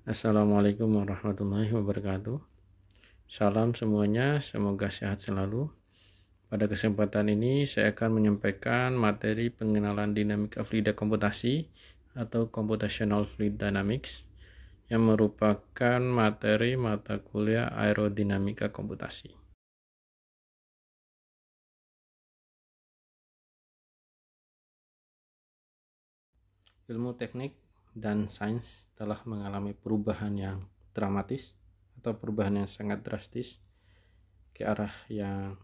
Assalamualaikum warahmatullahi wabarakatuh. Salam semuanya, semoga sehat selalu. Pada kesempatan ini saya akan menyampaikan materi pengenalan dinamika fluida komputasi atau Computational Fluid Dynamics yang merupakan materi mata kuliah aerodinamika komputasi. Ilmu teknik dan sains telah mengalami perubahan yang dramatis atau perubahan yang sangat drastis ke arah yang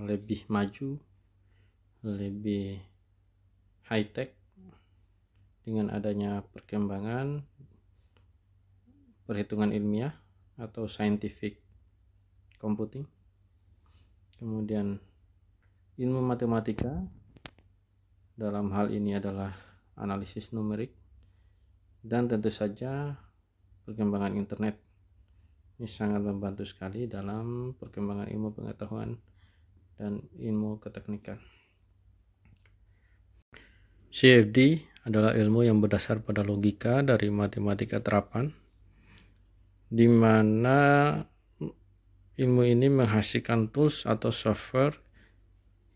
lebih maju, lebih high-tech dengan adanya perkembangan perhitungan ilmiah atau scientific computing, kemudian ilmu matematika, dalam hal ini adalah analisis numerik, dan tentu saja perkembangan internet. Ini sangat membantu sekali dalam perkembangan ilmu pengetahuan dan ilmu keteknikan. CFD adalah ilmu yang berdasar pada logika dari matematika terapan, di mana ilmu ini menghasilkan tools atau software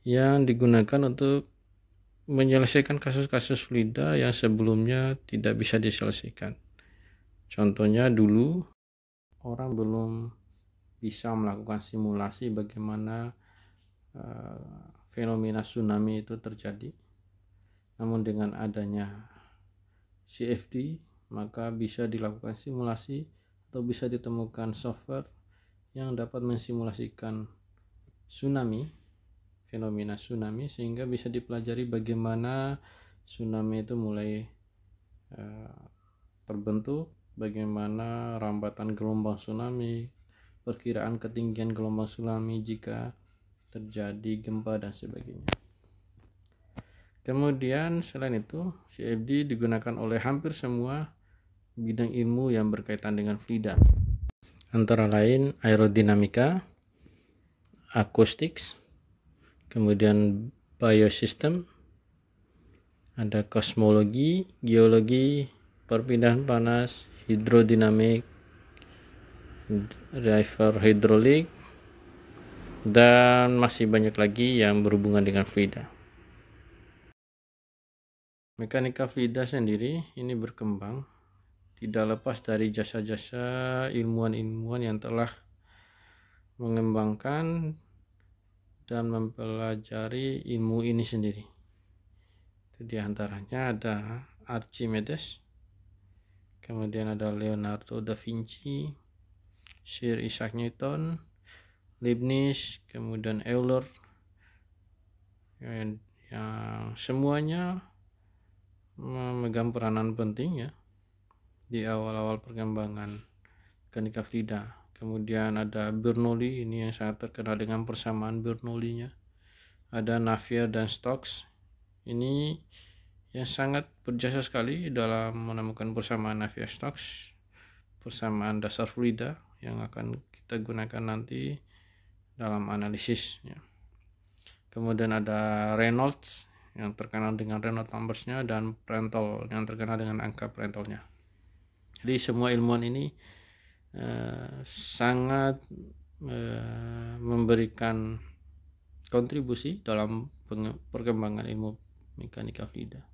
yang digunakan untuk menyelesaikan kasus-kasus fluida yang sebelumnya tidak bisa diselesaikan. Contohnya dulu orang belum bisa melakukan simulasi bagaimana fenomena tsunami itu terjadi. Namun dengan adanya CFD maka bisa dilakukan simulasi atau bisa ditemukan software yang dapat mensimulasikan tsunami, fenomena tsunami, sehingga bisa dipelajari bagaimana tsunami itu mulai terbentuk, bagaimana rambatan gelombang tsunami, perkiraan ketinggian gelombang tsunami jika terjadi gempa dan sebagainya. Kemudian selain itu, CFD digunakan oleh hampir semua bidang ilmu yang berkaitan dengan fluida, antara lain aerodinamika, acoustics, kemudian biosystem, ada kosmologi, geologi, perpindahan panas, hidrodinamik, river hidrolik, dan masih banyak lagi yang berhubungan dengan fluida. Mekanika fluida sendiri ini berkembang tidak lepas dari jasa-jasa ilmuwan-ilmuwan yang telah mengembangkan dan mempelajari ilmu ini sendiri. Di antaranya ada Archimedes, kemudian ada Leonardo da Vinci, Sir Isaac Newton, Leibniz, kemudian Euler, yang semuanya memegang peranan penting ya di awal-awal perkembangan mekanika fluida. Kemudian ada Bernoulli, ini yang sangat terkenal dengan persamaan Bernoulli-nya. Ada Navier dan Stokes, ini yang sangat berjasa sekali dalam menemukan persamaan Navier-Stokes, persamaan dasar fluida yang akan kita gunakan nanti dalam analisis ya. Kemudian ada Reynolds yang terkenal dengan Reynolds numbers-nya, dan Prandtl yang terkenal dengan angka Prandtl-nya. Jadi semua ilmuwan ini sangat memberikan kontribusi dalam perkembangan ilmu mekanika fluida.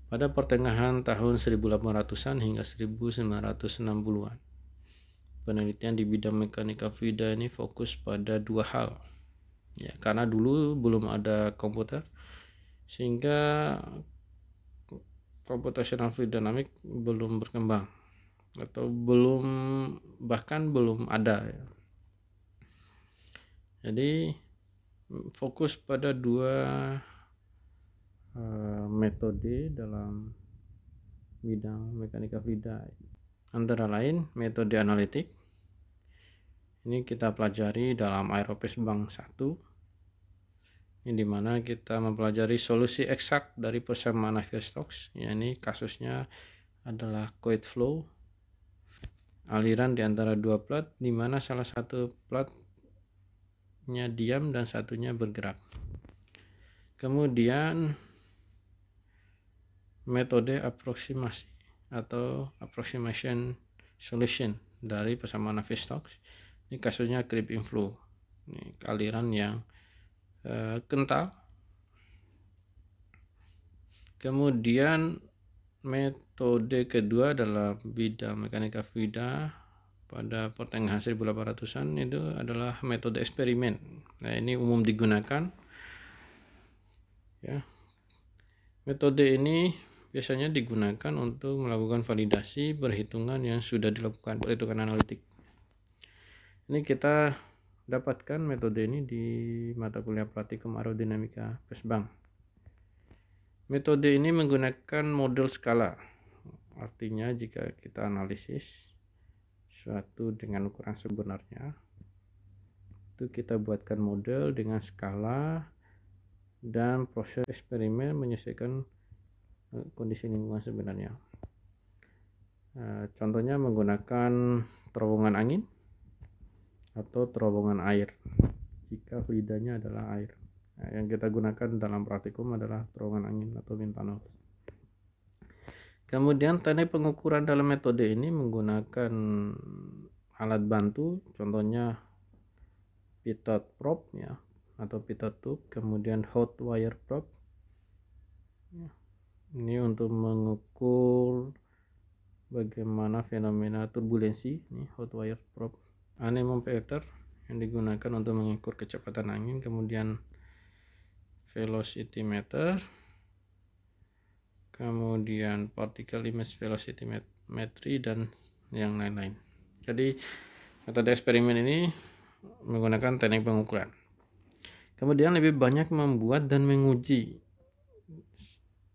Pada pertengahan tahun 1800-an hingga 1960-an, penelitian di bidang mekanika fluida ini fokus pada dua hal. Ya, karena dulu belum ada komputer, sehingga computational fluid dynamics belum berkembang atau bahkan belum ada ya. Jadi fokus pada dua metode dalam bidang mekanika fluida, antara lain metode analitik. Ini kita pelajari dalam Aeropace Bank 1, ini dimana kita mempelajari solusi eksak dari persamaan Navier-Stokes. Ya, ini kasusnya adalah coil flow, aliran di antara dua plat, di mana salah satu platnya diam dan satunya bergerak. Kemudian metode aproksimasi atau approximation solution dari persamaan Navier-Stokes. Ini kasusnya creep inflow, ini aliran yang kental. Kemudian metode kedua adalah bidang mekanika fluida pada pertengahan 1800-an, itu adalah metode eksperimen. Nah, ini umum digunakan ya. Metode ini biasanya digunakan untuk melakukan validasi perhitungan yang sudah dilakukan, perhitungan analitik. Ini kita dapatkan metode ini di mata kuliah praktikum aerodinamika Pesbang. Metode ini menggunakan model skala. Artinya jika kita analisis suatu dengan ukuran sebenarnya, itu kita buatkan model dengan skala dan proses eksperimen menyesuaikan kondisi lingkungan sebenarnya. Contohnya menggunakan terowongan angin atau terowongan air jika fluidanya adalah air. Yang kita gunakan dalam praktikum adalah terowongan angin atau wind tunnel. Kemudian teknik pengukuran dalam metode ini menggunakan alat bantu, contohnya pitot probe ya, atau pitot tube, kemudian hot wire probe. Ini untuk mengukur bagaimana fenomena turbulensi. Ini hot wire probe. Anemometer yang digunakan untuk mengukur kecepatan angin, kemudian velocity meter, kemudian particle image velocimetry, dan yang lain-lain. Jadi metode eksperimen ini menggunakan teknik pengukuran. Kemudian lebih banyak membuat dan menguji.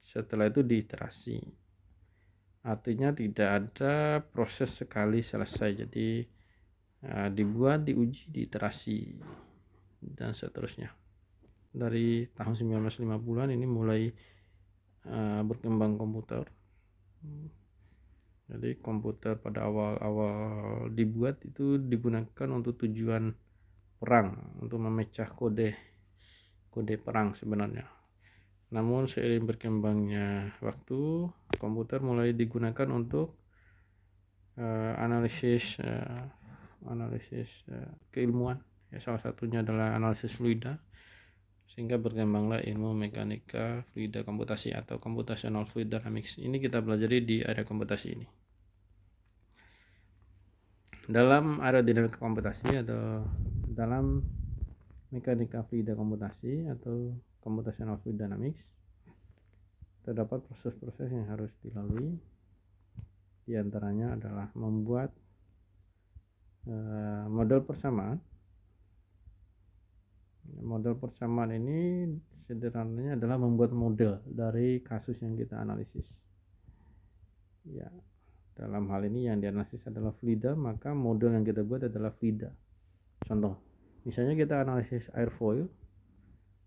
Setelah itu diiterasi. Artinya tidak ada proses sekali selesai. Jadi dibuat, diuji, diiterasi, dan seterusnya. Dari tahun 1950-an ini mulai berkembang komputer. Jadi komputer pada awal-awal dibuat itu digunakan untuk tujuan perang, untuk memecah kode perang sebenarnya. Namun seiring berkembangnya waktu, komputer mulai digunakan untuk analisis keilmuan. Ya, salah satunya adalah analisis fluida, sehingga berkembanglah ilmu mekanika fluida komputasi atau computational fluid dynamics. Ini kita pelajari di area komputasi ini. Dalam aerodinamika komputasi atau dalam mekanika fluida komputasi atau computational fluid dynamics, terdapat proses-proses yang harus dilalui. Di antaranya adalah membuat model persamaan. Model persamaan ini sederhananya adalah membuat model dari kasus yang kita analisis. Ya, dalam hal ini yang dianalisis adalah fluida, maka model yang kita buat adalah fluida. Contoh, misalnya kita analisis airfoil,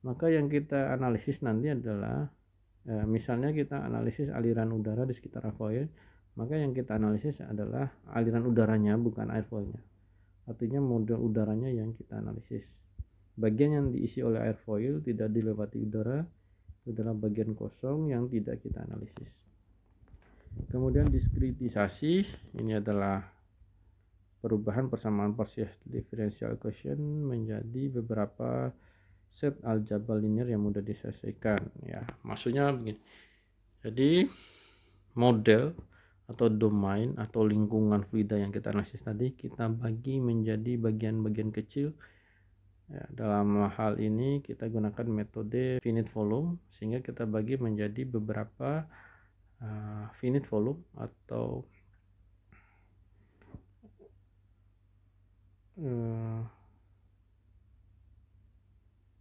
maka yang kita analisis nanti adalah misalnya kita analisis aliran udara di sekitar airfoil, maka yang kita analisis adalah aliran udaranya, bukan airfoilnya. Artinya model udaranya yang kita analisis. Bagian yang diisi oleh airfoil tidak dilewati udara, itu adalah bagian kosong yang tidak kita analisis. Kemudian diskritisasi, ini adalah perubahan persamaan partial differential equation menjadi beberapa set aljabar linear yang mudah diselesaikan. Ya, maksudnya begini. Jadi model atau domain atau lingkungan fluida yang kita analisis tadi kita bagi menjadi bagian-bagian kecil. Ya, dalam hal ini kita gunakan metode finite volume, sehingga kita bagi menjadi beberapa finite volume atau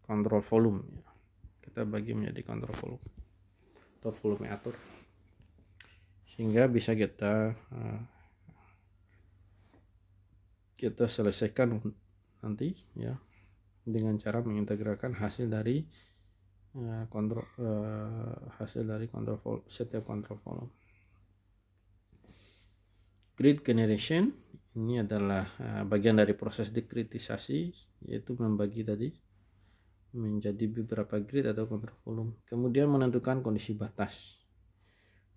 kontrol volume ya. Kita bagi menjadi kontrol volume atau volume atur, sehingga bisa kita selesaikan nanti ya dengan cara mengintegralkan hasil dari setiap kontrol volume. Grid generation ini adalah bagian dari proses dekritisasi, yaitu membagi tadi menjadi beberapa grid atau kontrol volume. Kemudian menentukan kondisi batas.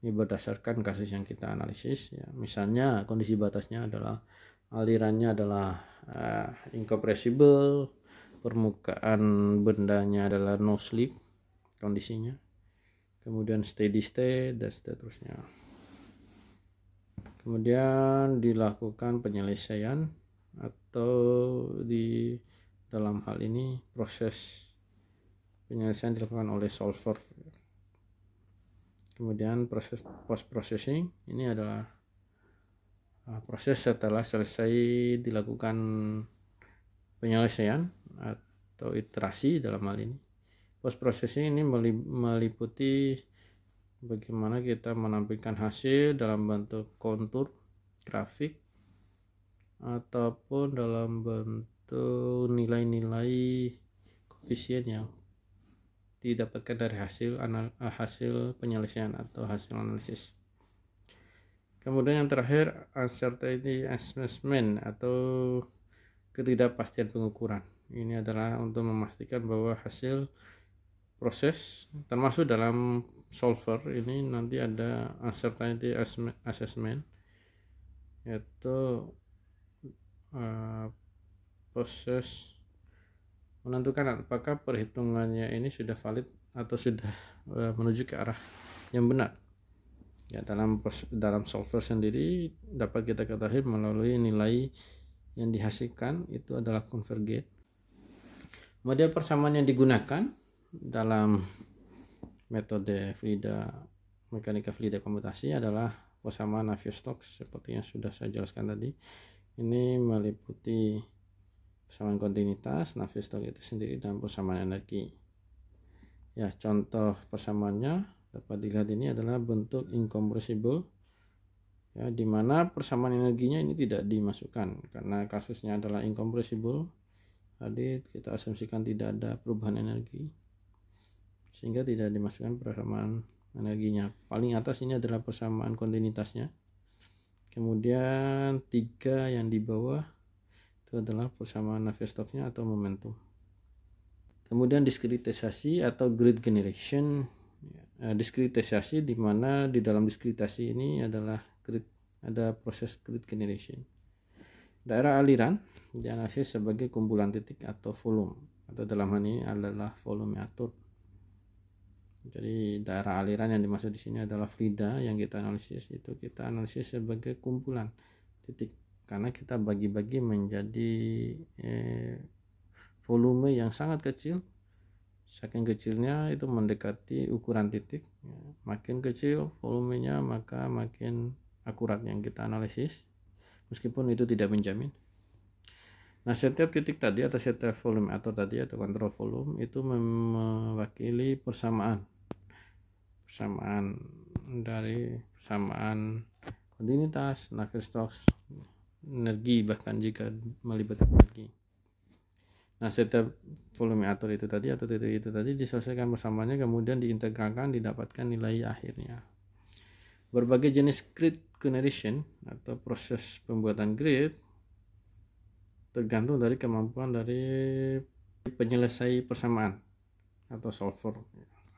Ini berdasarkan kasus yang kita analisis ya. Misalnya kondisi batasnya adalah alirannya adalah incompressible, permukaan bendanya adalah no slip kondisinya, kemudian steady state dan seterusnya. Kemudian dilakukan penyelesaian atau di dalam hal ini proses penyelesaian dilakukan oleh solver. Kemudian proses post processing ini adalah proses setelah selesai dilakukan penyelesaian atau iterasi. Dalam hal ini post processing ini meliputi bagaimana kita menampilkan hasil dalam bentuk kontur grafik ataupun dalam bentuk nilai-nilai koefisien yang didapatkan dari hasil penyelesaian atau hasil analisis. Kemudian yang terakhir, uncertainty assessment atau ketidakpastian pengukuran. Ini adalah untuk memastikan bahwa hasil proses termasuk dalam solver ini nanti ada uncertainty assessment, yaitu proses menentukan apakah perhitungannya ini sudah valid atau sudah menuju ke arah yang benar. Ya, dalam solver sendiri dapat kita ketahui melalui nilai yang dihasilkan itu adalah convergent. Model persamaan yang digunakan dalam metode mekanika fluida komputasi adalah persamaan Navier-Stokes seperti yang sudah saya jelaskan tadi. Ini meliputi persamaan kontinuitas, Navier-Stokes itu sendiri, dan persamaan energi. Ya, contoh persamaannya dapat dilihat ini adalah bentuk incompressible ya, di mana persamaan energinya ini tidak dimasukkan karena kasusnya adalah incompressible. Tadi kita asumsikan tidak ada perubahan energi sehingga tidak dimasukkan persamaan energinya. Paling atas ini adalah persamaan kontinuitasnya. Kemudian 3 yang di bawah itu adalah persamaan Navier-Stokesnya atau momentum. Kemudian diskritisasi atau grid generation. Diskritisasi di mana di dalam diskritisasi ini adalah ada proses grid generation. Daerah aliran dianalisis sebagai kumpulan titik atau volume, atau dalam hal ini adalah volume atur. Jadi daerah aliran yang dimaksud di sini adalah fluida yang kita analisis, itu kita analisis sebagai kumpulan titik karena kita bagi-bagi menjadi volume yang sangat kecil. Saking kecilnya itu mendekati ukuran titik, makin kecil volumenya maka makin akurat yang kita analisis, meskipun itu tidak menjamin. Nah, setiap titik tadi atau setiap volume atau tadi atau kontrol volume itu mewakili persamaan dari persamaan kontinuitas, Navier-Stokes, energi, bahkan jika melibatkan energi. Nah, setiap volume atur itu tadi atau titik itu tadi diselesaikan bersamaannya, kemudian diintegralkan, didapatkan nilai akhirnya. Berbagai jenis grid generation atau proses pembuatan grid tergantung dari kemampuan dari penyelesai persamaan atau solver.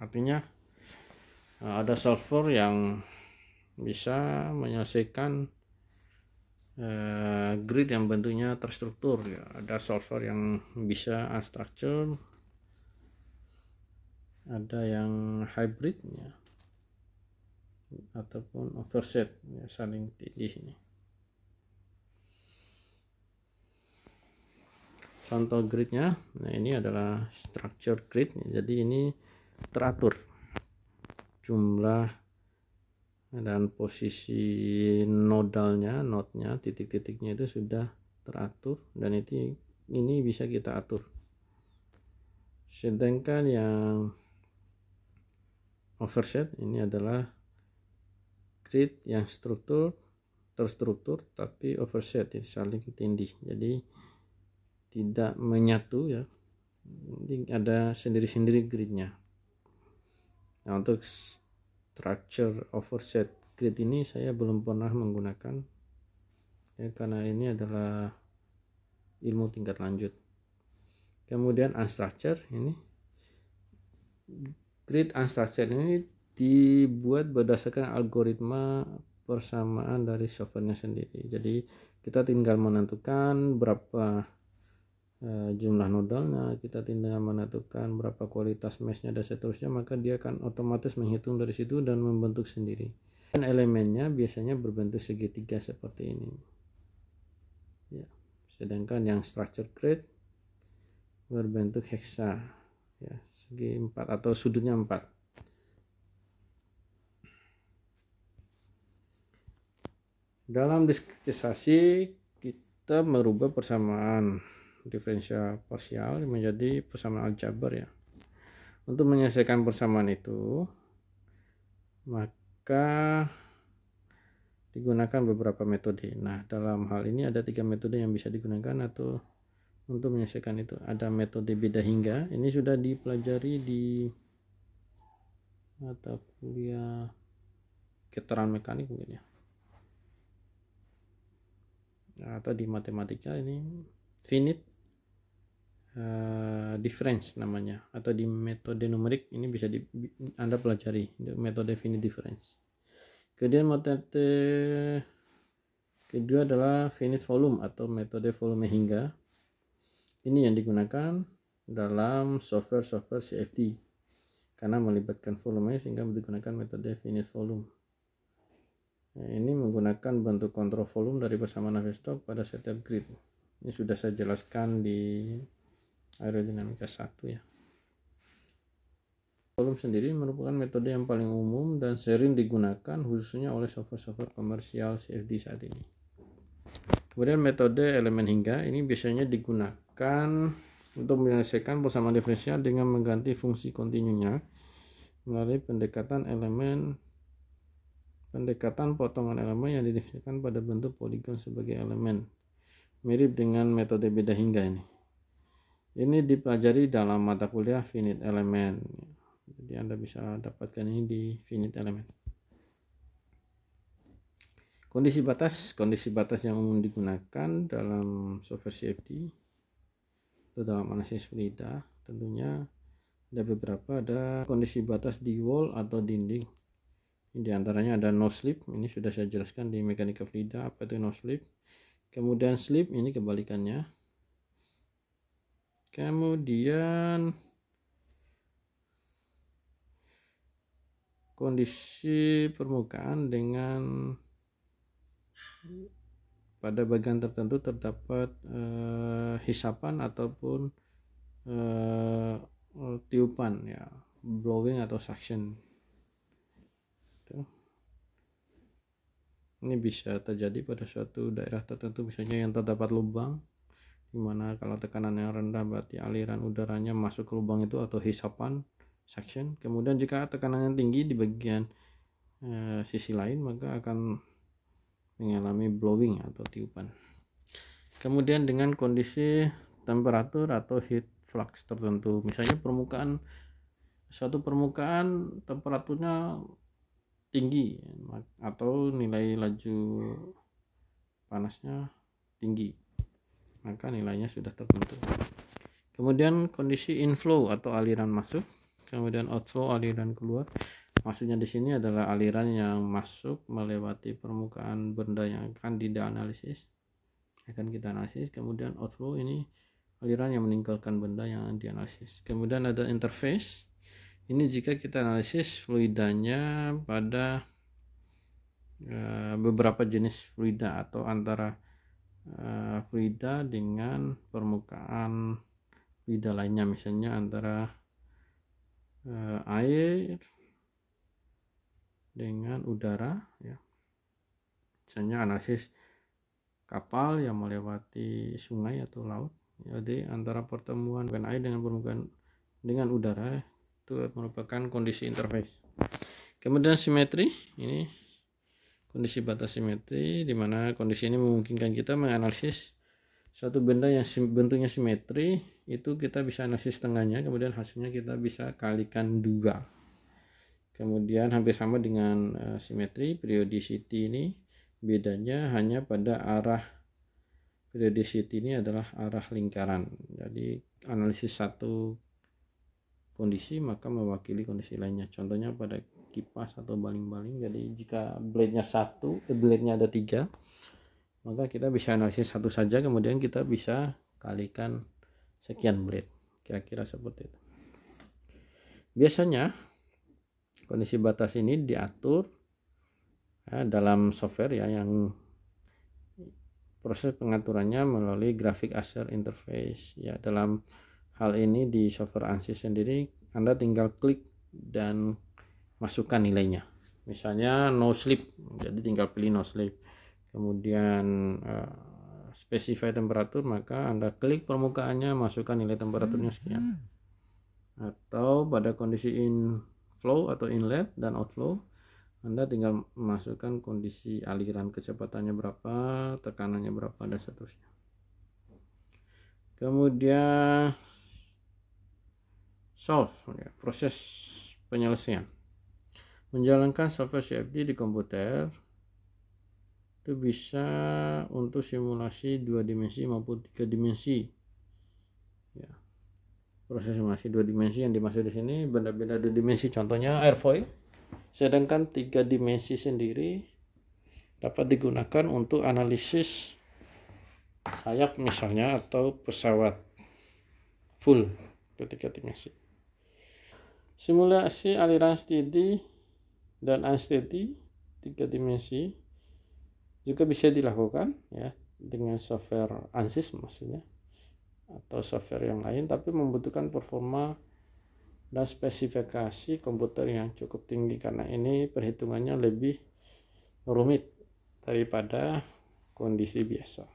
Artinya ada solver yang bisa menyelesaikan grid yang bentuknya terstruktur ya. Ada solver yang bisa unstructured, ada yang hybrid ya, ataupun overset ya, saling tindih ini. Contoh gridnya, nah ini adalah structure grid, jadi ini teratur jumlah dan posisi nodalnya, node-nya, titik-titiknya itu sudah teratur dan ini bisa kita atur. Sedangkan yang overset ini adalah grid yang terstruktur tapi overset, saling tindih, jadi tidak menyatu ya, ada sendiri-sendiri gridnya. Nah, untuk structure overset grid ini saya belum pernah menggunakan ya, karena ini adalah ilmu tingkat lanjut. Kemudian unstructured, ini grid unstructured ini dibuat berdasarkan algoritma persamaan dari softwarenya sendiri. Jadi kita tinggal menentukan berapa jumlah nodalnya, kita tinggal menentukan berapa kualitas meshnya dan seterusnya, maka dia akan otomatis menghitung dari situ dan membentuk sendiri. Dan elemennya biasanya berbentuk segitiga seperti ini ya, sedangkan yang structure grid berbentuk heksa ya, segi 4 atau sudutnya 4. Dalam diskretisasi kita merubah persamaan diferensial parsial menjadi persamaan aljabar ya. Untuk menyelesaikan persamaan itu maka digunakan beberapa metode. Nah, dalam hal ini ada 3 metode yang bisa digunakan atau untuk menyelesaikan itu. Ada metode beda hingga, ini sudah dipelajari di mata kuliah keterangan mekanik mungkin ya, atau di matematika ini finite difference namanya, atau di metode numerik ini bisa Anda pelajari metode finite difference. Kemudian metode kedua adalah finite volume atau metode volume hingga. Ini yang digunakan dalam software CFD karena melibatkan volume sehingga digunakan metode finite volume. Nah, ini menggunakan bentuk kontrol volume dari persamaan Navier-Stokes pada setiap grid. Ini sudah saya jelaskan di aerodinamika 1 ya. Volume sendiri merupakan metode yang paling umum dan sering digunakan khususnya oleh software-software komersial CFD saat ini. Kemudian metode elemen hingga ini biasanya digunakan untuk menyelesaikan persamaan diferensial dengan mengganti fungsi kontinunya melalui pendekatan potongan elemen yang didefinisikan pada bentuk poligon sebagai elemen, mirip dengan metode beda hingga ini. Ini dipelajari dalam mata kuliah finite element. Jadi Anda bisa dapatkan ini di finite element. Kondisi batas yang umum digunakan dalam software CFD atau dalam analisis fluida tentunya ada beberapa. Ada kondisi batas di wall atau dinding. Di antaranya ada no slip, ini sudah saya jelaskan di mekanika fluida apa itu no slip. Kemudian slip ini kebalikannya. Kemudian kondisi permukaan dengan pada bagian tertentu terdapat hisapan ataupun tiupan ya, blowing atau suction. Ini bisa terjadi pada suatu daerah tertentu, misalnya yang terdapat lubang, dimana kalau tekanan yang rendah berarti aliran udaranya masuk ke lubang itu atau hisapan suction. Kemudian jika tekanan yang tinggi di bagian sisi lain maka akan mengalami blowing atau tiupan. Kemudian dengan kondisi temperatur atau heat flux tertentu, misalnya suatu permukaan temperaturnya tinggi atau nilai laju panasnya tinggi, maka nilainya sudah tertentu. Kemudian kondisi inflow atau aliran masuk, kemudian outflow aliran keluar. Maksudnya di sini adalah aliran yang masuk melewati permukaan benda yang akan kita analisis. Kemudian outflow ini aliran yang meninggalkan benda yang dianalisis. Kemudian ada interface. Ini jika kita analisis fluidanya pada beberapa jenis fluida atau antara fluida dengan permukaan fluida lainnya, misalnya antara air dengan udara ya. Misalnya analisis kapal yang melewati sungai atau laut. Jadi antara pertemuan air dengan permukaan dengan udara itu merupakan kondisi interface. Kemudian simetri, ini kondisi batas simetri, di mana kondisi ini memungkinkan kita menganalisis suatu benda yang bentuknya simetri, itu kita bisa analisis tengahnya, kemudian hasilnya kita bisa kalikan 2. Kemudian hampir sama dengan simetri, periodicity ini bedanya hanya pada arah. Periodicity ini adalah arah lingkaran. Jadi analisis satu kondisi maka mewakili kondisi lainnya. Contohnya pada Q kipas atau baling-baling. Jadi jika blade-nya blade-nya ada 3, maka kita bisa analisis satu saja, kemudian kita bisa kalikan sekian blade, kira-kira seperti itu. Biasanya kondisi batas ini diatur dalam software ya, yang proses pengaturannya melalui graphic user interface ya. Dalam hal ini di software ANSYS sendiri Anda tinggal klik dan masukkan nilainya, misalnya no slip, jadi tinggal pilih no slip, kemudian specify temperatur, maka Anda klik permukaannya, masukkan nilai temperaturnya sekian. Atau pada kondisi inflow atau inlet dan outflow, Anda tinggal masukkan kondisi aliran, kecepatannya berapa, tekanannya berapa, dan seterusnya. Kemudian solve ya, proses penyelesaian. Menjalankan software CFD di komputer itu bisa untuk simulasi 2 dimensi maupun 3 dimensi ya. Proses simulasi 2 dimensi yang dimaksud di sini benda-benda 2 dimensi, contohnya airfoil, sedangkan 3 dimensi sendiri dapat digunakan untuk analisis sayap misalnya, atau pesawat full 3 dimensi. Simulasi aliran steady dan unsteady 3 dimensi juga bisa dilakukan ya dengan software ANSYS maksudnya, atau software yang lain, tapi membutuhkan performa dan spesifikasi komputer yang cukup tinggi karena ini perhitungannya lebih rumit daripada kondisi biasa.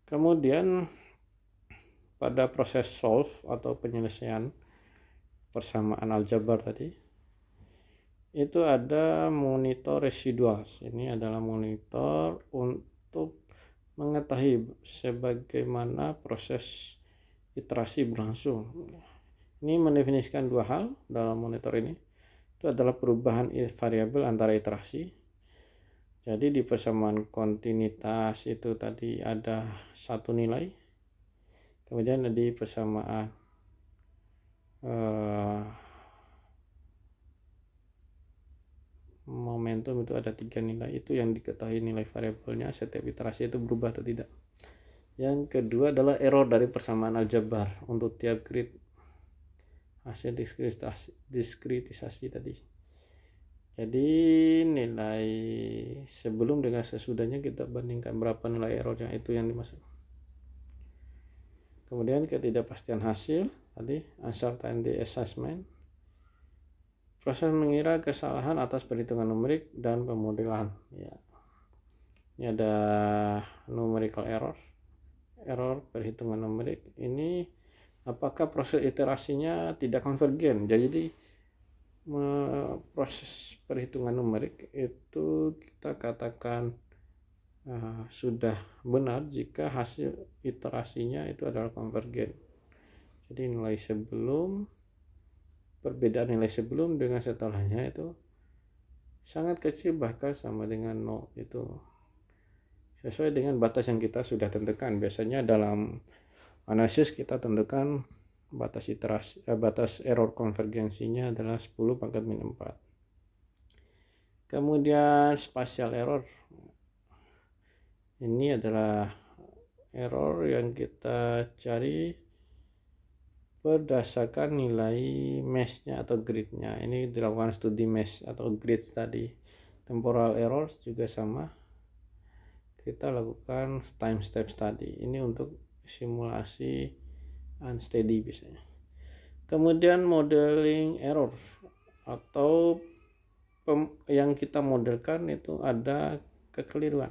Kemudian pada proses solve atau penyelesaian persamaan aljabar tadi, itu ada monitor residual. Ini adalah monitor untuk mengetahui sebagaimana proses iterasi berlangsung. Ini mendefinisikan 2 hal dalam monitor ini. Itu adalah perubahan variabel antara iterasi. Jadi di persamaan kontinuitas itu tadi ada 1 nilai. Kemudian di persamaan momentum itu ada 3 nilai. Itu yang diketahui nilai variabelnya setiap iterasi itu berubah atau tidak. Yang kedua adalah error dari persamaan aljabar untuk tiap grid hasil diskritisasi tadi. Jadi nilai sebelum dengan sesudahnya kita bandingkan berapa nilai errornya, itu yang dimaksud. Kemudian ketidakpastian hasil tadi, uncertainty assessment, proses mengira kesalahan atas perhitungan numerik dan pemodelan ya. Ini ada numerical error perhitungan numerik. Ini apakah proses iterasinya tidak konvergen. Jadi proses perhitungan numerik itu kita katakan sudah benar jika hasil iterasinya itu adalah konvergen. Jadi nilai sebelum, perbedaan nilai sebelum dengan setelahnya itu sangat kecil, bahkan sama dengan 0, itu sesuai dengan batas yang kita sudah tentukan. Biasanya dalam analisis kita tentukan batas iterasi, batas error konvergensinya adalah 10 pangkat min 4. Kemudian spatial error, ini adalah error yang kita cari berdasarkan nilai mesh-nya atau grid-nya. Ini dilakukan studi mesh atau grid tadi. Temporal error juga sama, kita lakukan time step study. Ini untuk simulasi unsteady biasanya. Kemudian modeling error, atau yang kita modelkan itu ada kekeliruan.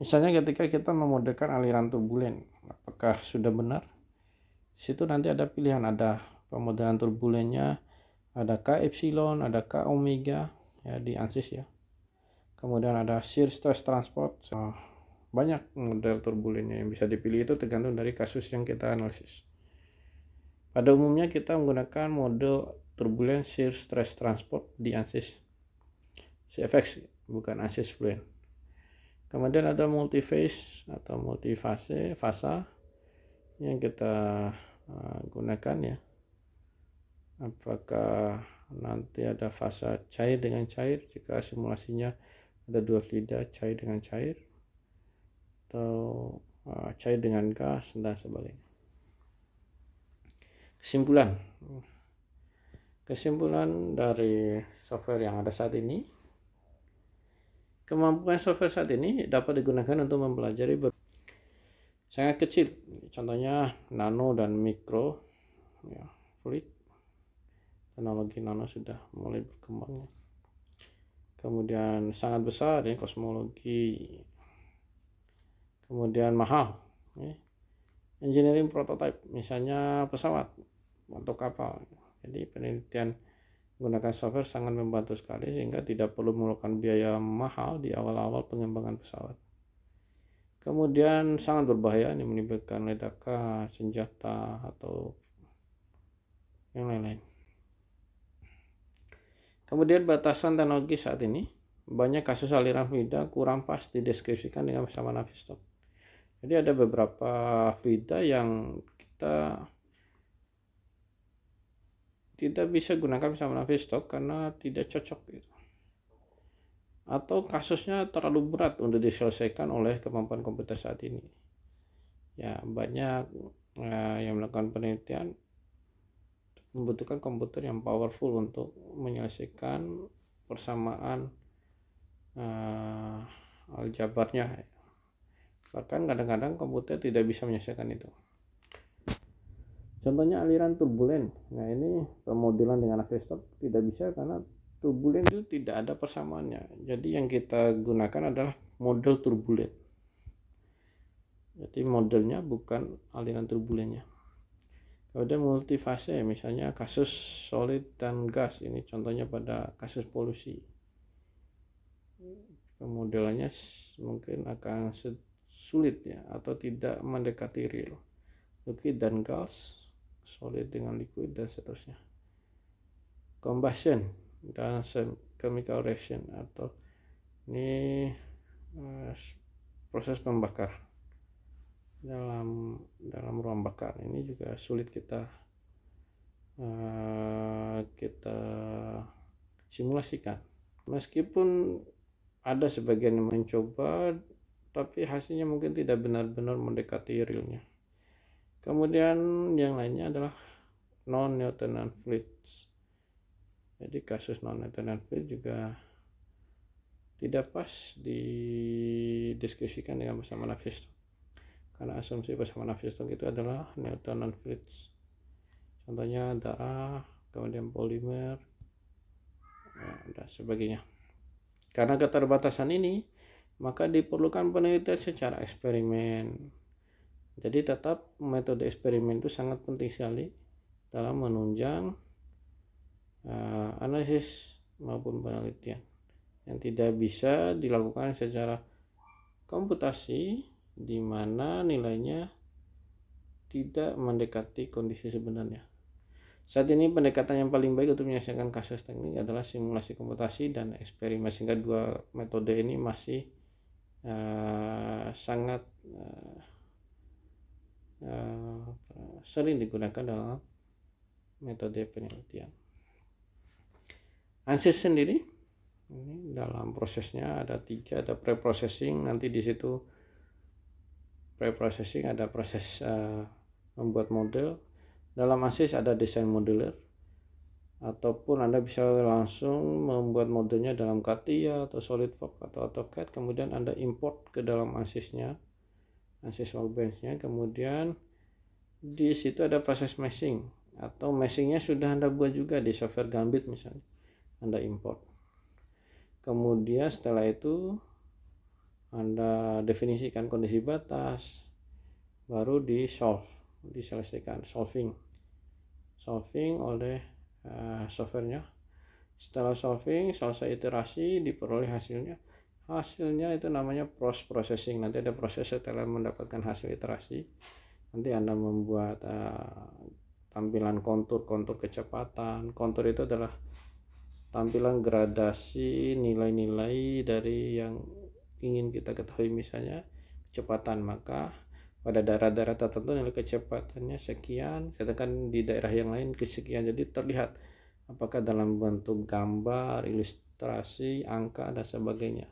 Misalnya ketika kita memodelkan aliran turbulen, apakah sudah benar? Di situ nanti ada pilihan, ada pemodelan turbulennya, ada K epsilon, ada K omega ya di ANSYS ya. Kemudian ada shear stress transport. Banyak model turbulennya yang bisa dipilih, itu tergantung dari kasus yang kita analisis. Pada umumnya kita menggunakan model turbulen shear stress transport di ANSYS CFX, bukan ANSYS Fluent. Kemudian ada multiphase atau multifase, fasa yang kita gunakan ya. Apakah nanti ada fase cair dengan cair jika simulasinya ada dua fluida, cair dengan cair atau cair dengan gas dan sebagainya. Kesimpulan dari software yang ada saat ini, kemampuan software saat ini dapat digunakan untuk mempelajari sangat kecil, contohnya nano dan mikro ya, fluid. Teknologi nano sudah mulai berkembang. Kemudian sangat besar ya, kosmologi. Kemudian mahal ya. Engineering prototype, misalnya pesawat atau kapal. Jadi penelitian menggunakan software sangat membantu sekali sehingga tidak perlu memerlukan biaya mahal di awal-awal pengembangan pesawat. Kemudian sangat berbahaya, ini menimbulkan ledakan, senjata atau yang lain-lain. Kemudian batasan teknologi saat ini, banyak kasus aliran fluida kurang pas dideskripsikan dengan bersama Navier-Stokes. Jadi ada beberapa fluida yang kita tidak bisa gunakan bersama Navier-Stokes karena tidak cocok gitu. Atau kasusnya terlalu berat untuk diselesaikan oleh kemampuan komputer saat ini. Ya, banyak yang melakukan penelitian membutuhkan komputer yang powerful untuk menyelesaikan persamaan aljabarnya. Bahkan kadang-kadang komputer tidak bisa menyelesaikan itu. Contohnya aliran turbulen. Nah, ini pemodelan dengan Navier-Stokes tidak bisa karena turbulen itu tidak ada persamaannya. Jadi yang kita gunakan adalah model turbulen. Jadi modelnya bukan aliran turbulennya. Kemudian multifase, misalnya kasus solid dan gas. Ini contohnya pada kasus polusi. Pemodelannya mungkin akan sulit ya, atau tidak mendekati real. Liquid dan gas, solid dengan liquid dan seterusnya. Combustion dan chemical reaction, atau ini proses pembakar dalam ruang bakar. Ini juga sulit kita simulasikan. Meskipun ada sebagian yang mencoba, tapi hasilnya mungkin tidak benar-benar mendekati realnya. Kemudian yang lainnya adalah non-Newtonian fluids. Jadi kasus non-Newtonian fluid juga tidak pas dideskripsikan dengan bersama Navier-Stokes, karena asumsi bersama Navier-Stokes itu adalah Newtonian fluids. Contohnya darah, kemudian polimer, dan sebagainya. Karena keterbatasan ini, maka diperlukan penelitian secara eksperimen. Jadi tetap metode eksperimen itu sangat penting sekali dalam menunjang analisis maupun penelitian yang tidak bisa dilakukan secara komputasi, di mana nilainya tidak mendekati kondisi sebenarnya. Saat ini pendekatan yang paling baik untuk menyelesaikan kasus teknik adalah simulasi komputasi dan eksperimen, sehingga dua metode ini masih sangat sering digunakan dalam metode penelitian. ANSYS sendiri ini dalam prosesnya ada 3, ada pre-processing, nanti di situ pre-processing ada proses membuat model. Dalam ANSYS ada desain modeler, ataupun Anda bisa langsung membuat modelnya dalam CATIA atau SolidWorks atau AutoCAD, kemudian Anda import ke dalam ANSYS-nya, ANSYS Workbench-nya. Kemudian di situ ada proses meshing, atau meshingnya sudah Anda buat juga di software Gambit misalnya, Anda import. Kemudian setelah itu Anda definisikan kondisi batas, baru diselesaikan solving oleh softwarenya. Setelah solving, selesai iterasi, diperoleh hasilnya itu namanya post processing. Nanti ada proses setelah mendapatkan hasil iterasi, nanti Anda membuat tampilan kontur kecepatan. Kontur itu adalah tampilan gradasi nilai-nilai dari yang ingin kita ketahui, misalnya kecepatan, maka pada daerah-daerah tertentu nilai kecepatannya sekian, sedangkan di daerah yang lain kesekian. Jadi terlihat apakah dalam bentuk gambar, ilustrasi, angka dan sebagainya.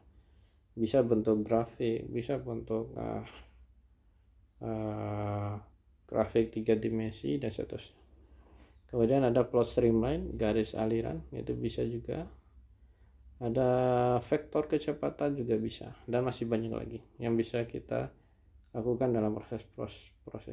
Bisa bentuk grafik, bisa bentuk grafik 3 dimensi dan seterusnya. Kemudian ada plot streamline, garis aliran, itu bisa juga. Ada vektor kecepatan juga bisa, dan masih banyak lagi yang bisa kita lakukan dalam proses